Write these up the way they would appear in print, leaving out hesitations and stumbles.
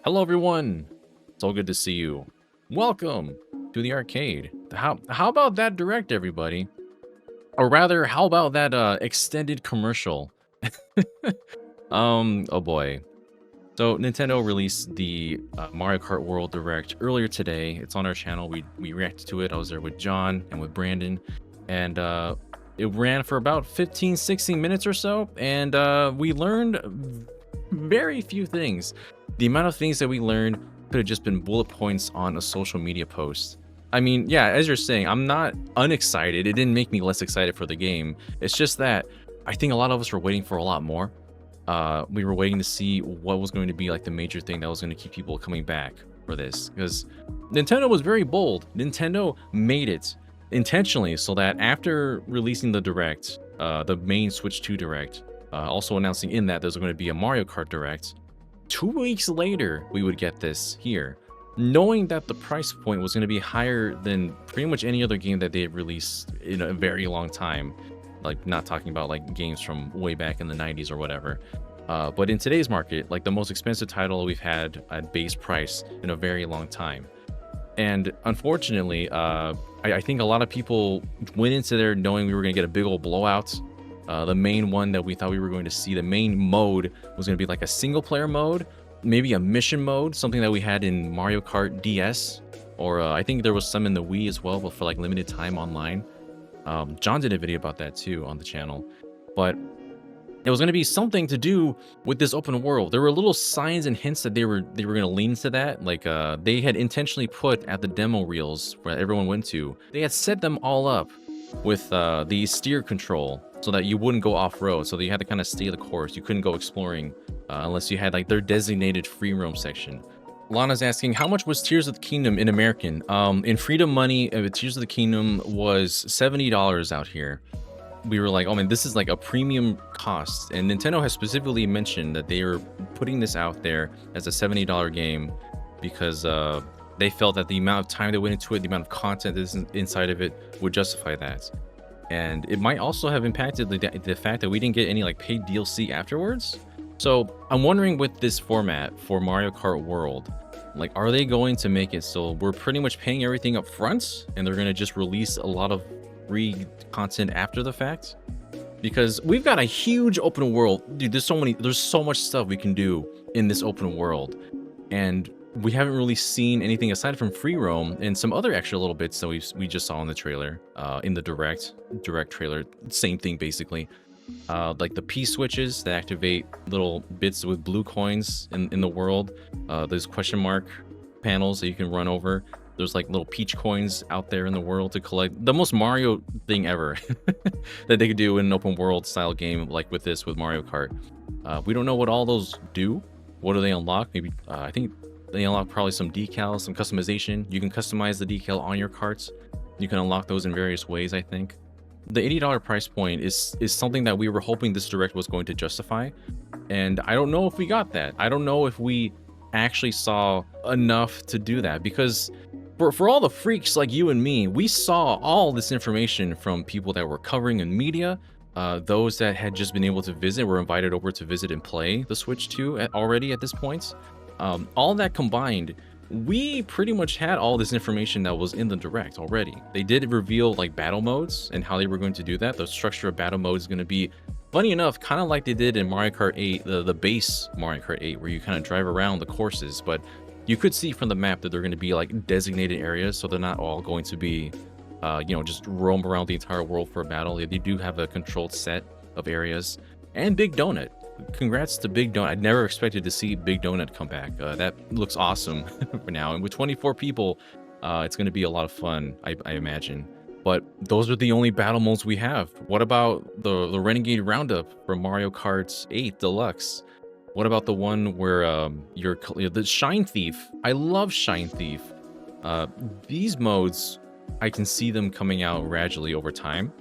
Hello, everyone. It's all good to see you. Welcome to the arcade. How about that direct, everybody? Or rather, how about that extended commercial? Oh boy. So Nintendo released the Mario Kart World Direct earlier today. It's on our channel. We reacted to it. I was there with John and with Brandon, and it ran for about 15, 16 minutes or so, and we learned very few things. The amount of things that we learned could have just been bullet points on a social media post. I mean, yeah, as you're saying, I'm not unexcited. It didn't make me less excited for the game. It's just that I think a lot of us were waiting for a lot more. We were waiting to see what was going to be like the major thing that was going to keep people coming back for this, because Nintendo was very bold. Nintendo made it intentionally so that after releasing the Direct, the main Switch 2 Direct, also announcing in that there's going to be a Mario Kart Direct, 2 weeks later we would get this here, knowing that the price point was going to be higher than pretty much any other game that they had released in a very long time. Like, not talking about like games from way back in the 90s or whatever. But in today's market, like the most expensive title we've had at base price in a very long time. And unfortunately, I think a lot of people went into there knowing we were going to get a big old blowout. The main one that we thought we were going to see, the main mode, was going to be like a single player mode, maybe a mission mode, something that we had in Mario Kart DS, or I think there was some in the Wii as well, but for like limited time online. John did a video about that too on the channel, but it was going to be something to do with this open world. There were little signs and hints that they were going to lean to that. Like they had intentionally put at the demo reels where everyone went to, they had set them all up with the steer control so that you wouldn't go off road, so that you had to kind of stay the course. You couldn't go exploring unless you had like their designated free roam section. Lana's asking, how much was Tears of the Kingdom in American? In Freedom money, Tears of the Kingdom was $70 out here. We were like, oh man, this is like a premium cost. And Nintendo has specifically mentioned that they are putting this out there as a $70 game because they felt that the amount of time that went into it, the amount of content that's inside of it would justify that. And it might also have impacted the fact that we didn't get any like paid DLC afterwards. So I'm wondering, with this format for Mario Kart World, like, are they going to make it so we're pretty much paying everything up front and they're going to just release a lot of free content after the fact? Because we've got a huge open world. Dude, there's so much stuff we can do in this open world. And we haven't really seen anything aside from free roam and some other extra little bits that we just saw in the trailer, in the direct trailer. Same thing, basically. Like the P switches that activate little bits with blue coins in the world. There's question mark panels that you can run over. There's like little peach coins out there in the world to collect. The most Mario thing ever that they could do in an open world style game like with Mario Kart. We don't know what all those do. What do they unlock? Maybe I think they unlock probably some decals, some customization. You can customize the decal on your carts. You can unlock those in various ways, I think. The $80 price point is something that we were hoping this direct was going to justify, and I don't know if we got that. I don't know if we actually saw enough to do that, because for all the freaks like you and me, we saw all this information from people that were covering in media, those that had just been able to visit, were invited over to visit and play the Switch 2 already at this point. All that combined, we pretty much had all this information that was in the direct already. They did reveal like battle modes and how they were going to do that. The structure of battle mode is going to be, funny enough, kind of like they did in Mario Kart 8, the base Mario Kart 8, where you kind of drive around the courses. But you could see from the map that they're going to be like designated areas, so they're not all going to be, just roam around the entire world for a battle. They do have a controlled set of areas. And Big Donut. Congrats to Big Donut. I never expected to see Big Donut come back. That looks awesome for now. And with 24 people, it's going to be a lot of fun, I imagine. But those are the only battle modes we have. What about the Renegade Roundup from Mario Kart 8 Deluxe? What about the one where you're the Shine Thief? I love Shine Thief. These modes, I can see them coming out gradually over time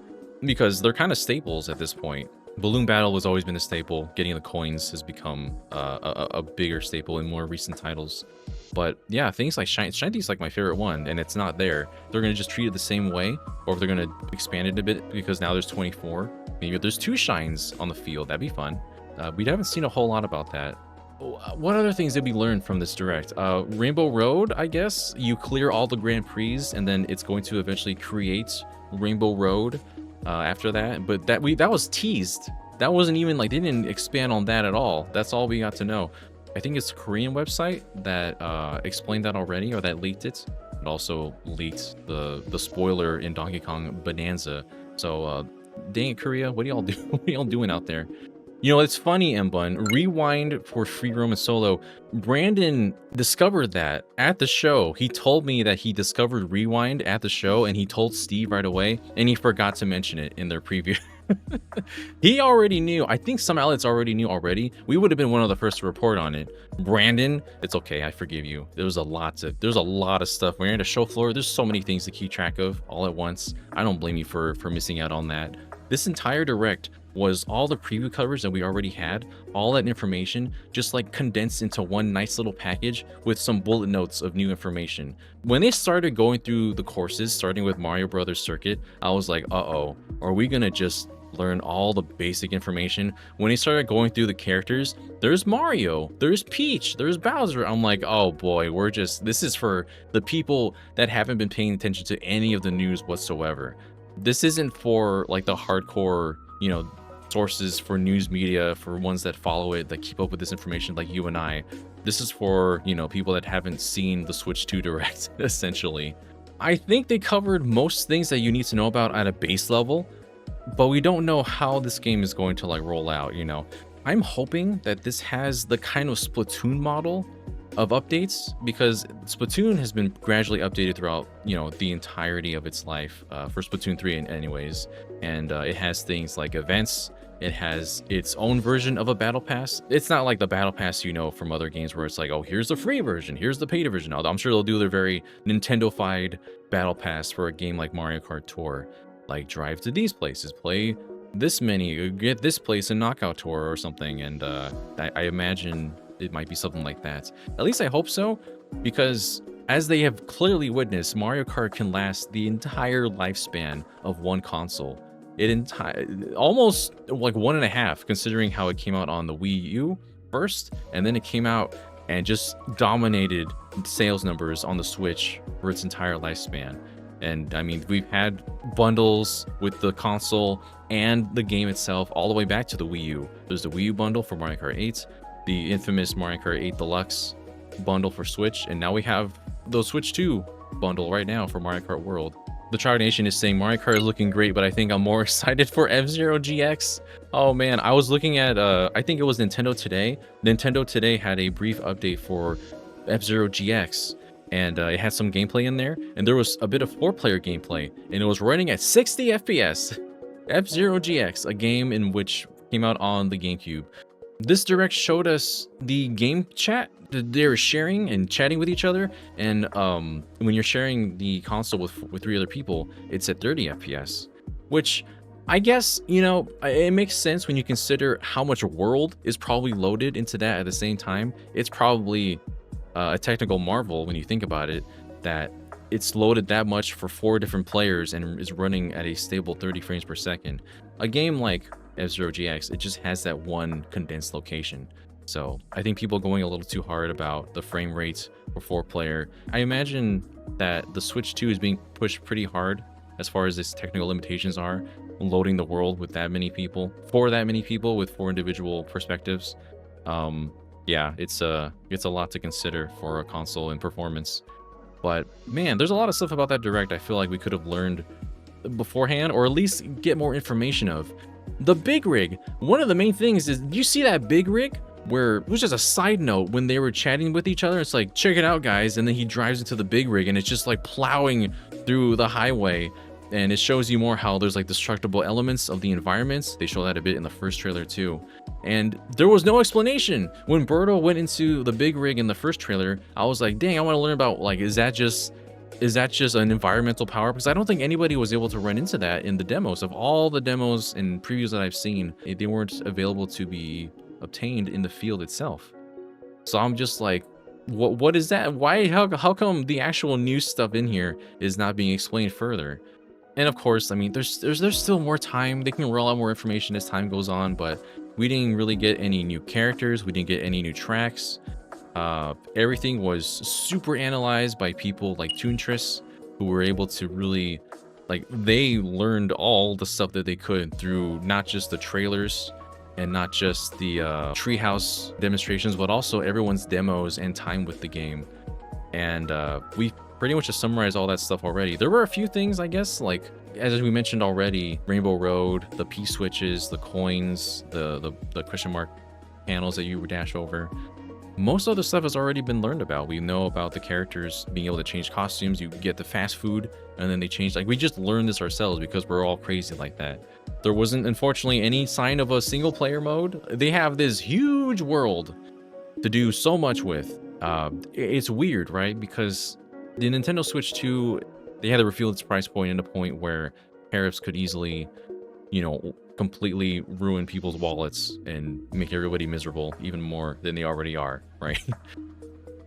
because they're kind of staples at this point. Balloon Battle has always been a staple. Getting the coins has become a bigger staple in more recent titles. But yeah, things like Shine Thief's like my favorite one, and it's not there. They're going to just treat it the same way, or if they're going to expand it a bit because now there's 24. Maybe there's 2 Shines on the field. That'd be fun. We haven't seen a whole lot about that. What other things did we learn from this direct? Rainbow Road, I guess. You clear all the Grand Prix, and then it's going to eventually create Rainbow Road after that. But that was teased. That wasn't even like, they didn't expand on that at all. That's all we got to know. I think it's a Korean website that explained that already, or that leaked it. It also leaked the spoiler in Donkey Kong Bonanza. So dang it, Korea, what are y'all do? What are y'all doing out there? You know, it's funny, Mbun. Rewind for Free Roam and Solo. Brandon discovered that at the show. He told me that he discovered Rewind at the show, and he told Steve right away, and he forgot to mention it in their preview. He already knew. I think some outlets already knew already. We would have been one of the first to report on it. Brandon, it's okay. I forgive you. There's a lot of stuff. We're in the show floor. There's so many things to keep track of all at once. I don't blame you for missing out on that. This entire direct was all the preview coverage that we already had, all that information just like condensed into one nice little package with some bullet notes of new information. When they started going through the courses, starting with Mario Brothers Circuit, I was like, uh-oh, are we gonna just learn all the basic information? When they started going through the characters, there's Mario, there's Peach, there's Bowser. I'm like, oh boy, this is for the people that haven't been paying attention to any of the news whatsoever. This isn't for like the hardcore, you know, sources for news media, for ones that follow it, that keep up with this information like you and I. This is for, you know, people that haven't seen the Switch 2 Direct, essentially. I think they covered most things that you need to know about at a base level, but we don't know how this game is going to like roll out, you know. I'm hoping that this has the kind of Splatoon model of updates, because Splatoon has been gradually updated throughout, you know, the entirety of its life, for Splatoon 3 anyways, and it has things like events. It has its own version of a battle pass. It's not like the battle pass, you know, from other games where it's like, oh, here's the free version, here's the paid version. I'm sure they'll do their very Nintendo-fied battle pass for a game like Mario Kart Tour, like drive to these places, play this many, get this place in Knockout Tour or something. And I imagine it might be something like that. At least I hope so, because as they have clearly witnessed, Mario Kart can last the entire lifespan of one console. Almost like 1.5, considering how it came out on the Wii U first, and then it came out and just dominated sales numbers on the Switch for its entire lifespan. And I mean, we've had bundles with the console and the game itself all the way back to the Wii U. There's the Wii U bundle for Mario Kart 8, the infamous Mario Kart 8 Deluxe bundle for Switch, and now we have the Switch 2 bundle right now for Mario Kart World. The Tribe Nation is saying Mario Kart is looking great, but I think I'm more excited for F-Zero GX. Oh man, I was looking at, I think it was Nintendo Today. Nintendo Today had a brief update for F-Zero GX, and it had some gameplay in there, and there was a bit of 4-player gameplay, and it was running at 60 FPS. F-Zero GX, a game in which came out on the GameCube. This direct showed us the game chat they were sharing and chatting with each other, and when you're sharing the console with 3 other people, it's at 30 FPS, which I guess, you know, it makes sense when you consider how much world is probably loaded into that at the same time. It's probably a technical marvel when you think about it, that it's loaded that much for 4 different players and is running at a stable 30 frames per second. A game like F-Zero GX, it just has that one condensed location. So I think people going a little too hard about the frame rates for 4-player. I imagine that the Switch 2 is being pushed pretty hard as far as its technical limitations are, loading the world with that many people, for that many people with 4 individual perspectives. Yeah, it's a lot to consider for a console in performance. But man, there's a lot of stuff about that direct I feel like we could have learned beforehand, or at least get more information of. The big rig, one of the main things is, do you see that big rig? Where it was just a side note when they were chatting with each other, it's like, check it out guys, and then he drives into the big rig and it's just like plowing through the highway, and it shows you more how there's like destructible elements of the environments. They show that a bit in the first trailer too, and there was no explanation. When Birdo went into the big rig in the first trailer, I was like, dang, I want to learn about, like, is that just an environmental power? Because I don't think anybody was able to run into that in the demos. Of all the demos and previews that I've seen, they weren't available to be obtained in the field itself. So I'm just like, what is that? Why, how come the actual new stuff in here is not being explained further? And of course, I mean, there's still more time. They can roll out more information as time goes on, but We didn't really get any new characters. We didn't get any new tracks. Everything was super analyzed by people like Toontress, who were able to really, like, they learned all the stuff that they could through not just the trailers and not just the treehouse demonstrations, but also everyone's demos and time with the game. And we pretty much just summarized all that stuff already. There were a few things, I guess, like as we mentioned already, Rainbow Road, the P switches, the coins, the question mark panels that you would dash over. Most of the stuff has already been learned about. We know about the characters being able to change costumes. You get the fast food and then they change. Like, we just learned this ourselves because we're all crazy like that. There wasn't, unfortunately, any sign of a single player mode. They have this huge world to do so much with. It's weird, right? Because the Nintendo Switch 2, they had to reveal its price point in a point where tariffs could easily, you know, completely ruin people's wallets and make everybody miserable even more than they already are, right?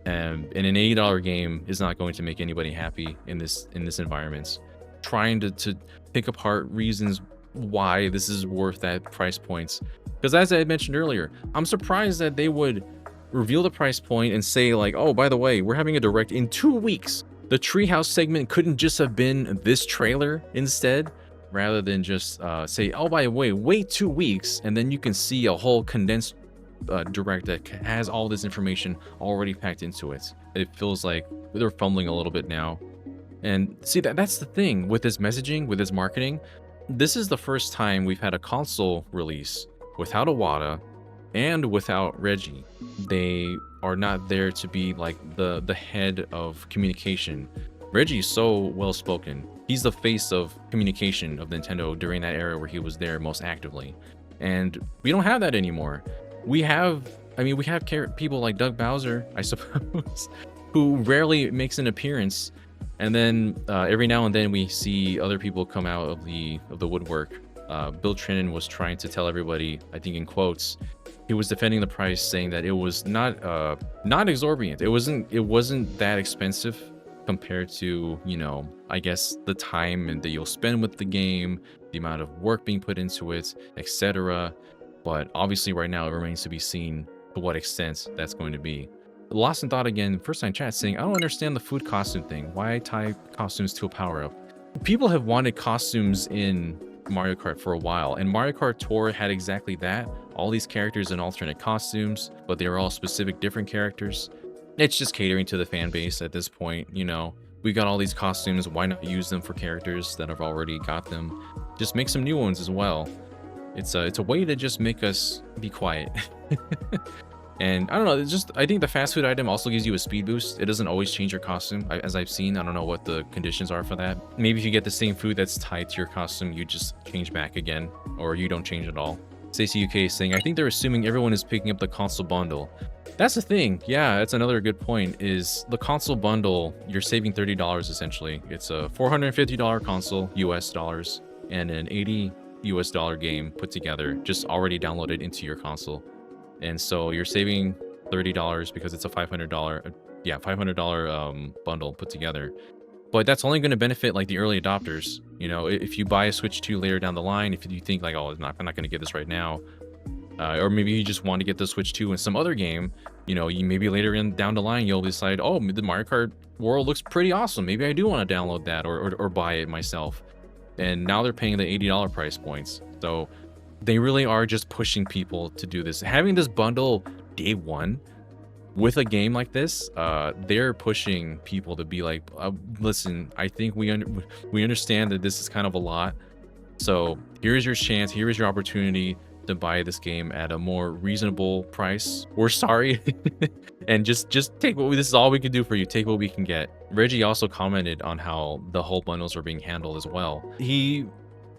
And an $80 game is not going to make anybody happy in this environment. Trying to pick apart reasons why this is worth that price points, because as I mentioned earlier, I'm surprised that they would reveal the price point and say like, oh, by the way, we're having a direct in 2 weeks. The treehouse segment couldn't just have been this trailer instead, rather than just say, oh, by the way, wait 2 weeks and then you can see a whole condensed direct that has all this information already packed into it. It feels like they're fumbling a little bit now. And see, that's the thing with this messaging, with this marketing. This is the first time we've had a console release without Iwata and without Reggie. They are not there to be like the head of communication. Reggie's so well spoken. He's the face of communication of Nintendo during that era where he was there most actively. And we don't have that anymore. We have people like Doug Bowser, I suppose, who rarely makes an appearance. And then every now and then we see other people come out of the woodwork. Bill Trinen was trying to tell everybody, I think in quotes, he was defending the price, saying that it was not exorbitant. It wasn't that expensive compared to, you know, I guess the time and that you'll spend with the game, the amount of work being put into it, etc. But obviously right now it remains to be seen to what extent that's going to be. Lost in Thought again, first time chat, saying, I don't understand the food costume thing. Why tie costumes to a power-up? People have wanted costumes in Mario Kart for a while, and Mario Kart Tour had exactly that. All these characters in alternate costumes, but they were all specific different characters. It's just catering to the fan base at this point, you know. We got all these costumes, why not use them for characters that have already got them? Just make some new ones as well. It's a way to just make us be quiet. And I don't know, I think the fast food item also gives you a speed boost. It doesn't always change your costume, as I've seen. I don't know what the conditions are for that. Maybe if you get the same food that's tied to your costume, you just change back again, or you don't change at all. Stacey UK is saying, I think they're assuming everyone is picking up the console bundle. That's the thing. Yeah, that's another good point, is the console bundle, you're saving $30 essentially. It's a $450 console, US dollars, and an $80 US game put together, just already downloaded into your console. And so you're saving $30 because it's a $500 bundle put together. But that's only going to benefit like the early adopters. You know, if you buy a Switch 2 later down the line, if you think like, oh, I'm not going to get this right now, or maybe you just want to get the Switch 2 in some other game, you know, you maybe later down the line you'll decide, oh, the Mario Kart world looks pretty awesome. Maybe I do want to download that or buy it myself. And now they're paying the $80 price points. So they really are just pushing people to do this. Having this bundle day one with a game like this, they're pushing people to be like, listen, I think we understand that this is kind of a lot. So here's your chance. Here is your opportunity to buy this game at a more reasonable price. We're sorry. And just take this is all we can do for you. Take what we can get. Reggie also commented on how the whole bundles are being handled as well. He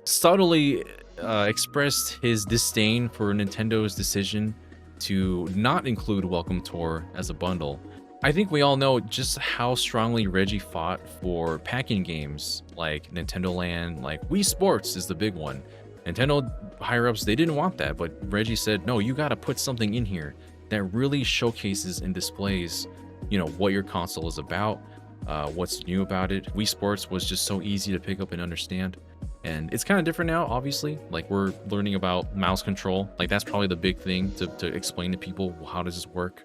subtly expressed his disdain for Nintendo's decision to not include Welcome Tour as a bundle. I think we all know just how strongly Reggie fought for packing games like Nintendo Land, like Wii Sports is the big one. Nintendo higher-ups, they didn't want that, but Reggie said, no, you got to put something in here that really showcases and displays, you know, what your console is about, what's new about it. Wii Sports was just so easy to pick up and understand. And it's kind of different now, obviously. Like, we're learning about mouse control. Like, that's probably the big thing to explain to people, how does this work?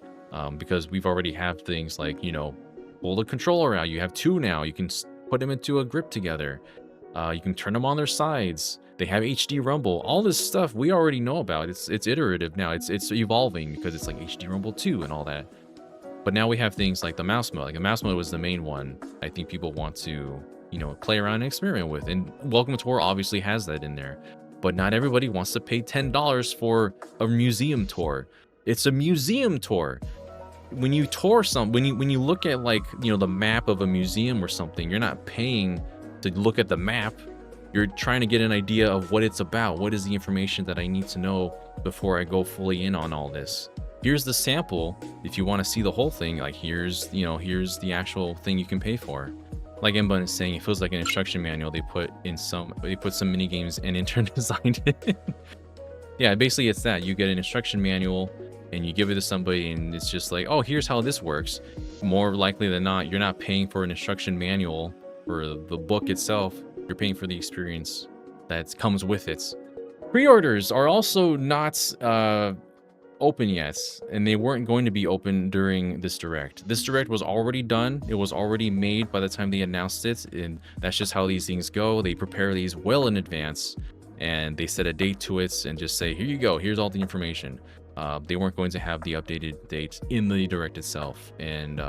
Because we've already have things like, you know, pull the controller out. You have two now. You can put them into a grip together. You can turn them on their sides. They have HD rumble. All this stuff we already know about. It's iterative now. It's evolving because it's like HD rumble 2 and all that. But now we have things like the mouse mode. Like, the mouse mode was the main one I think people want to, you know, play around and experiment with. And Welcome to Tour obviously has that in there. But not everybody wants to pay $10 for a museum tour. It's a museum tour. When you tour when you look at, like, you know, the map of a museum or something, you're not paying to look at the map. You're trying to get an idea of what it's about. What is the information that I need to know before I go fully in on all this? Here's the sample. If you want to see the whole thing, like, here's the actual thing you can pay for. Like Mbun is saying, it feels like an instruction manual they put some mini games and intern designed it. Yeah, basically it's that. You get an instruction manual and you give it to somebody and it's just like, oh, here's how this works. More likely than not, you're not paying for an instruction manual for the book itself. You're paying for the experience that comes with it. Pre-orders are also not open yet, and they weren't going to be open during this direct. This direct was already done. It was already made by the time they announced it, and that's just how these things go. They prepare these well in advance, and they set a date to it and just say, here you go, here's all the information. They weren't going to have the updated date in the direct itself, and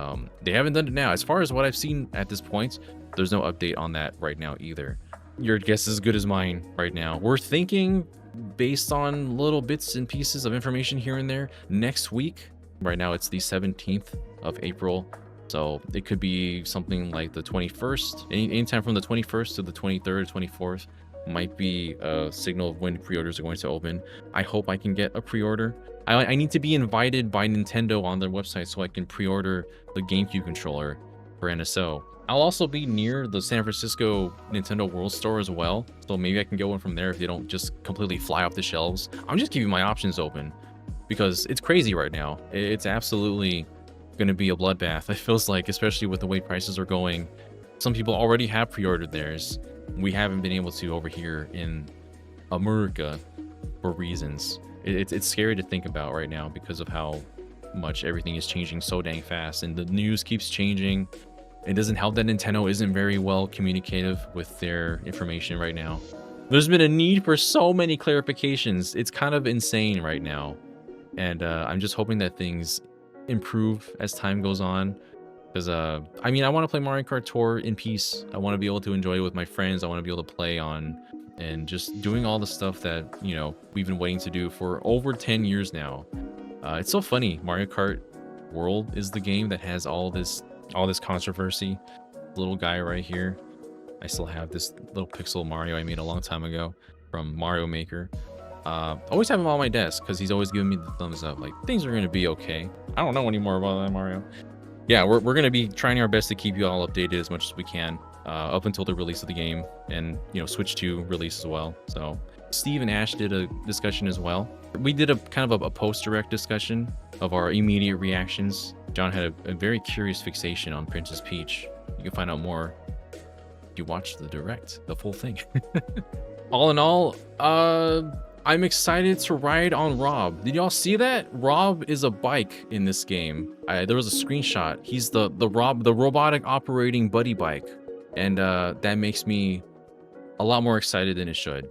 they haven't done it now. As far as what I've seen at this point, there's no update on that right now either. Your guess is as good as mine right now. We're thinking, based on little bits and pieces of information here and there, next week. Right now it's the 17th of April, so it could be something like the 21st. Anytime from the 21st to the 23rd, 24th might be a signal of when pre-orders are going to open. I hope I can get a pre-order. I need to be invited by Nintendo on their website so I can pre-order the GameCube controller for NSO. I'll also be near the San Francisco Nintendo World Store as well, so maybe I can get one from there if they don't just completely fly off the shelves. I'm just keeping my options open because it's crazy right now. It's absolutely going to be a bloodbath. It feels like, especially with the way prices are going. Some people already have pre-ordered theirs. We haven't been able to over here in America for reasons. It's scary to think about right now because of how much everything is changing so dang fast, and the news keeps changing. It doesn't help that Nintendo isn't very well communicative with their information right now. There's been a need for so many clarifications. It's kind of insane right now. And I'm just hoping that things improve as time goes on. Because, I mean, I want to play Mario Kart Tour in peace. I want to be able to enjoy it with my friends. I want to be able to play on and just doing all the stuff that, you know, we've been waiting to do for over 10 years now. It's so funny. Mario Kart World is the game that has all this controversy. Little guy right here. I still have this little pixel Mario I made a long time ago from Mario Maker. Always have him on my desk because he's always giving me the thumbs up, like, things are going to be okay. I don't know anymore about that Mario. Yeah, we're going to be trying our best to keep you all updated as much as we can up until the release of the game, and, you know, Switch 2 release as well. So Steve and Ash did a discussion as well. We did a kind of a post-direct discussion of our immediate reactions. John had a very curious fixation on Princess Peach. You can find out more if you watch the direct, the full thing. All in all, I'm excited to ride on Rob. Did y'all see that? Rob is a bike in this game. There was a screenshot. He's the robotic operating buddy bike, and that makes me a lot more excited than it should.